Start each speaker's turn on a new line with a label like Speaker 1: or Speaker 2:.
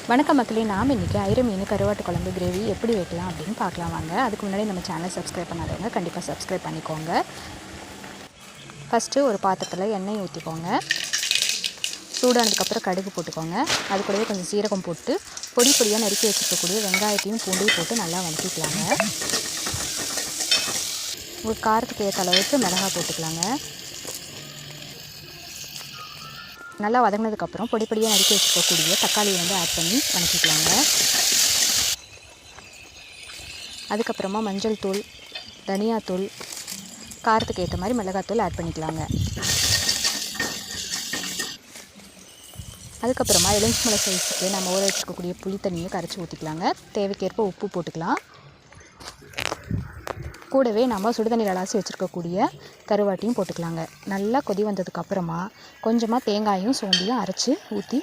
Speaker 1: வணக்கம் மக்களே, நாம் இன்றைக்கி ஐர மீன் கருவாட்டு குழம்பு கிரேவி எப்படி வைக்கலாம் அப்படின்னு பார்க்கலாம் வாங்க. அதுக்கு முன்னாடி நம்ம சேனலை சப்ஸ்கிரைப் பண்ணாதவங்க கண்டிப்பாக சப்ஸ்கிரைப் பண்ணிக்கோங்க. ஃபஸ்ட்டு ஒரு பாத்திரத்தில் எண்ணெய் ஊற்றிக்கோங்க. சூடானதுக்கப்புறம் கடுகு போட்டுக்கோங்க. அது கூடவே கொஞ்சம் சீரகம் போட்டு பொடி பொடியாக நறுக்கி வச்சுருக்கக்கூடிய வெங்காயத்தையும் பூண்டையும் போட்டு நல்லா வதக்கிக்கலாங்க. உங்களுக்கு காரத்துக்கு ஏற்ற அளவுக்கு மிளகாய் போட்டுக்கலாங்க. நல்லா வதங்கினதுக்கப்புறம் பொடி பொடியாக நறுக்கி வச்சுக்கக்கூடிய தக்காளியை ஆட் பண்ணி வதக்கிக்கலாங்க. அதுக்கப்புறமா மஞ்சள் தூள், தனியாத்தூள், காரத்துக்கு ஏற்ற மாதிரி மிளகாத்தூள் ஆட் பண்ணிக்கலாங்க. அதுக்கப்புறமா எலுமிச்சம்பழ சைஸுக்கு நம்ம ஊற வச்சுக்கக்கூடிய புளி தண்ணியை கரைச்சி ஊற்றிக்கலாங்க. தேவைக்கேற்ப உப்பு போட்டுக்கலாம். கூடவே நம்ம சுடுதண்ணீர் அலாசி வச்சுருக்கக்கூடிய கருவாட்டையும் போட்டுக்கலாங்க. நல்லா கொதி வந்ததுக்கப்புறமா கொஞ்சமாக தேங்காயும் சோம்பையும் அரைச்சி ஊற்றி